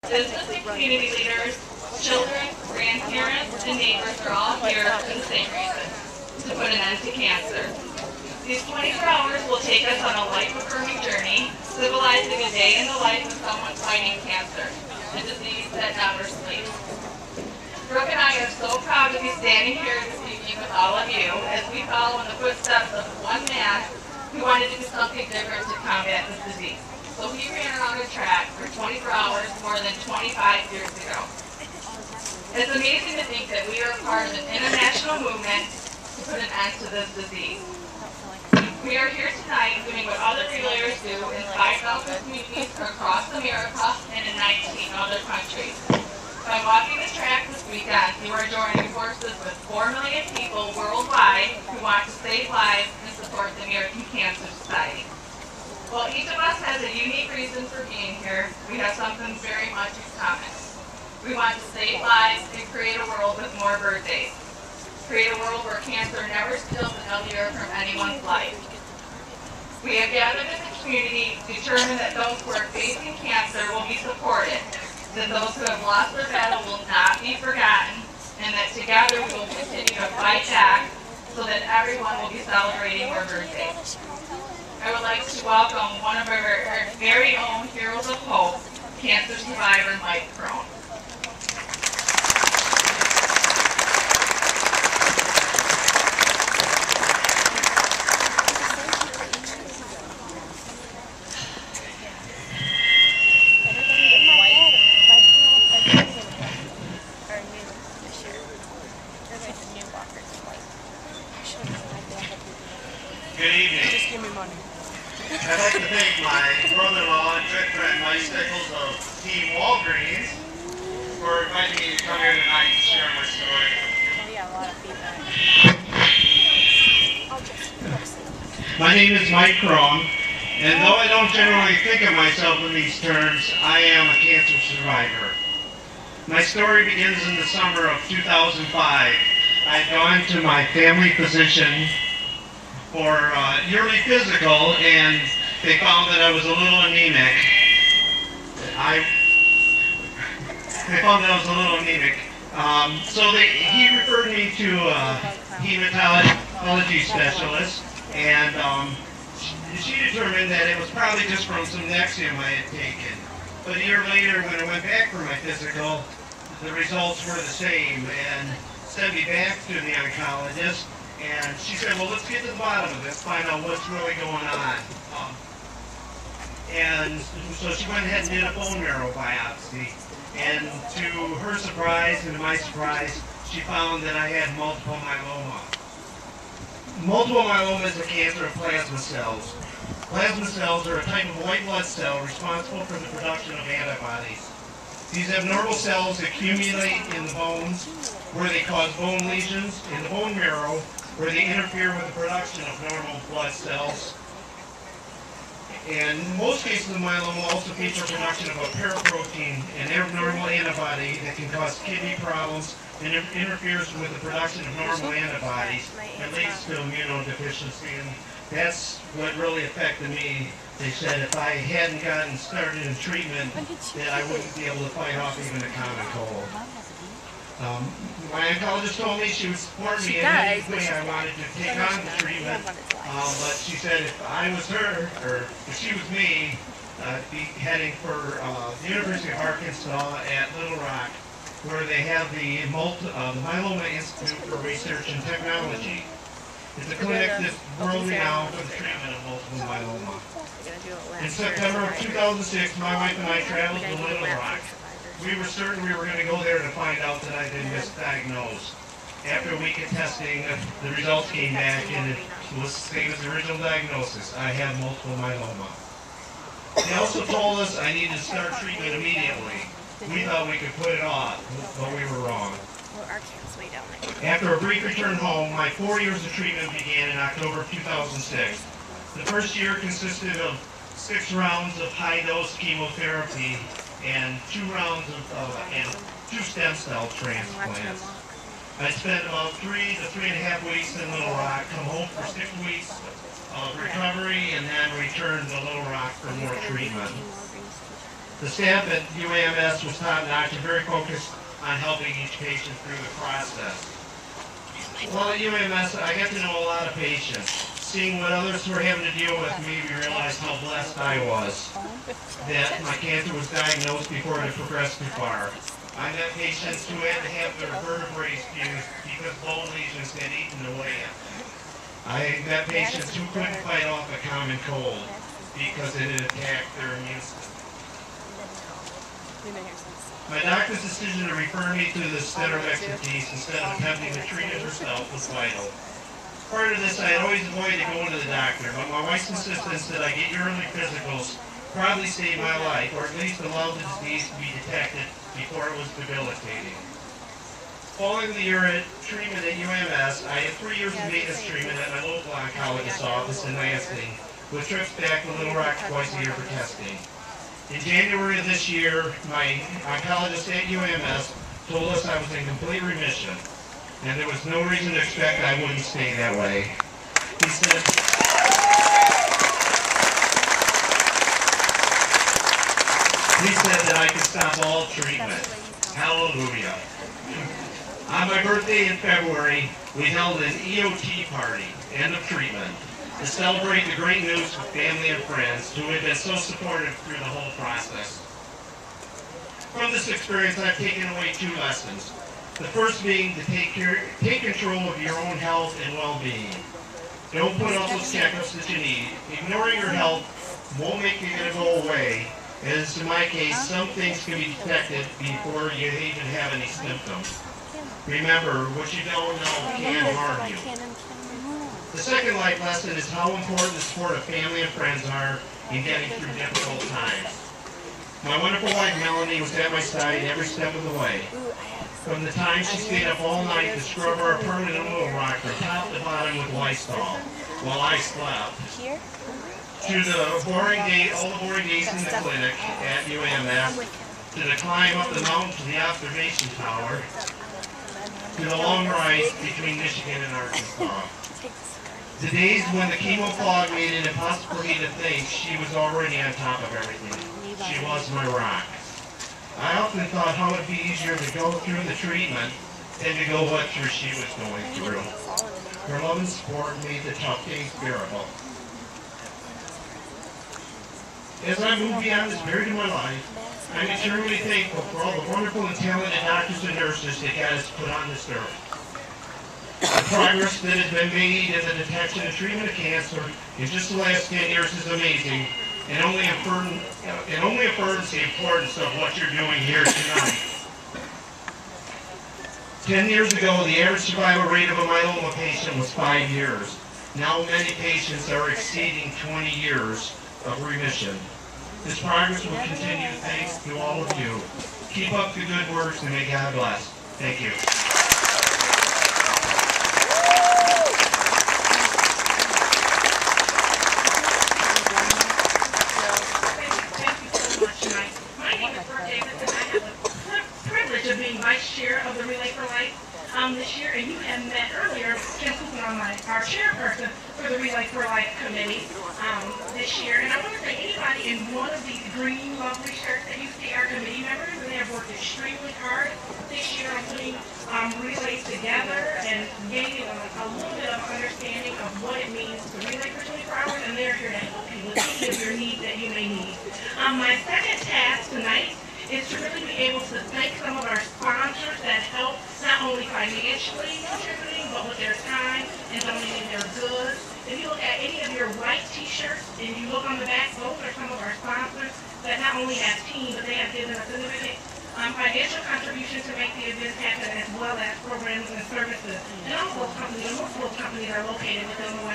Business and community leaders, children, grandparents, and neighbors are all here for the same reason, to put an end to cancer. These 24 hours will take us on a life-affirming journey, symbolizing a day in the life of someone fighting cancer, a disease that never sleeps. Brooke and I are so proud to be standing here this evening with all of you as we follow in the footsteps of one man who wanted to do something different to combat this disease. So he ran around a track for 24 hours more than 25 years ago. It's amazing to think that we are a part of an international movement to put an end to this disease. We are here tonight doing what other relayers do in 5,000 communities across America and in 19 other countries. By walking the track this weekend, you are joining forces with 4 million people worldwide who want to save lives and support the American Cancer Society. While each of us has a unique reason for being here, we have something very much in common. We want to save lives and create a world with more birthdays. Create a world where cancer never steals another year from anyone's life. We have gathered as a community determined that those who are facing cancer will be supported, that those who have lost their battle will not be forgotten, and that together we will continue to fight back so that everyone will be celebrating more birthdays. I would like to welcome one of our very own heroes of hope, cancer survivor Mike Krohn. Good evening. Just give me money. I'd like to thank my brother-in-law and good friend Mike Stickles of Team Walgreens for inviting me to come here tonight to share my story. We got a lot of feedback. My name is Mike Krohn, and though I don't generally think of myself in these terms, I am a cancer survivor. My story begins in the summer of 2005. I'd gone to my family physician for yearly physical, and they found that I was a little anemic. So he referred me to a hematology specialist, and she determined that it was probably just from some Nexium I had taken. But a year later, when I went back for my physical, the results were the same, and sent me back to the oncologist. And she said, well, let's get to the bottom of this, find out what's really going on. And so she went ahead and did a bone marrow biopsy. And to her surprise and to my surprise, she found that I had multiple myeloma. Multiple myeloma is a cancer of plasma cells. Plasma cells are a type of white blood cell responsible for the production of antibodies. These abnormal cells accumulate in the bones, where they cause bone lesions, in the bone marrow, where they interfere with the production of normal blood cells. And in most cases of myeloma also feature production of a paraprotein, an abnormal antibody that can cause kidney problems and interferes with the production of normal antibodies and leads to immunodeficiency. And that's what really affected me. They said if I hadn't gotten started in treatment, that I wouldn't be able to fight off even a common cold. My oncologist told me she would support me in any way I wanted to take on the treatment, but she said if I was her, or if she was me, I'd be heading for the University of Arkansas at Little Rock, where they have the Myeloma Institute for Research and Technology. It's a clinic that's world-renowned for the treatment of multiple myeloma. In September of 2006, my wife and I traveled to Little Rock. We were certain we were going to go there to find out that I'd been misdiagnosed. After a week of testing, the results came back and it was the same as the original diagnosis. I had multiple myeloma. They also told us I needed to start treatment immediately. We thought we could put it off, but we were wrong. After a brief return home, my 4 years of treatment began in October of 2006. The first year consisted of 6 rounds of high-dose chemotherapy and 2 rounds of and 2 stem cell transplants. I spent about 3 to 3.5 weeks in Little Rock, come home for 6 weeks of recovery, and then returned to Little Rock for more treatment. The staff at UAMS was top-notch and very focused on helping each patient through the process. While at UAMS, I got to know a lot of patients. Seeing what others were having to deal with made me realize how blessed I was, that my cancer was diagnosed before it had progressed too far. I met patients who had to have their vertebrae fused because bone lesions had eaten away at them. I met patients who couldn't fight off a common cold because it had attacked their immune system. My doctor's decision to refer me to the center of expertise instead of attempting to treat it herself was vital. Prior to this, I had always avoided going to the doctor, but my wife's insistence that I get yearly physicals probably saved my life, or at least allowed the disease to be detected before it was debilitating. Following the treatment at UMS, I had 3 years of maintenance treatment at my local oncologist's office in Lansing, with trips back to Little Rock twice a year for testing. In January of this year, my oncologist at UMS told us I was in complete remission, and there was no reason to expect I wouldn't stay that way. He said that I could stop all treatment. Hallelujah. On my birthday in February, we held an EOT party, end of treatment, to celebrate the great news with family and friends who had been so supportive through the whole process. From this experience, I've taken away 2 lessons. The first being to take control of your own health and well-being. Don't put off those checkups that you need. Ignoring your health won't make you going to go away, as in my case, some things can be detected before you even have any symptoms. Remember, what you don't know can harm you. The second life lesson is how important the support of family and friends are in getting through difficult times. My wonderful wife Melanie was at my side every step of the way. From the time she stayed up all night to scrub our permanent Little Rock from top to bottom with Lysol while I slept, to all the boring days in the clinic at UAMS, to the climb up the mountain to the observation tower, to the long rides between Michigan and Arkansas. The days when the chemo fog made it impossible for me to think, she was already on top of everything. She was my rock. I often thought how it would be easier to go through the treatment than to go what she was going through. Her love and support made the tough days bearable. As I move beyond this period of my life, I'm eternally thankful for all the wonderful and talented doctors and nurses that God has put on this earth. The progress that has been made in the detection and treatment of cancer in just the last 10 years is amazing, and only affirms the importance of what you're doing here tonight. 10 years ago, the average survival rate of a myeloma patient was 5 years. Now many patients are exceeding 20 years of remission. This progress will continue thanks to all of you. Keep up the good works and may God bless. Thank you. Of being vice chair of the Relay for Life this year, and you had met earlier Kim Cooper, our chairperson for the Relay for Life committee this year. And I want to thank anybody in one of these green lovely shirts that you see, our committee members. They have worked extremely hard this year on putting relays together and gaining a little bit of understanding of what it means to relay for 24 hours, and they're here to help you with any of your needs that you may need. My second task tonight is to really be able to thank some of our sponsors that help not only financially contributing, but with their time and donating their goods. If you look at any of your white t-shirts and you look on the back, those are some of our sponsors that not only have team, but they have given us significant financial contribution to make the events happen, as well as programs and services. And all those companies, and most of those companies are located within the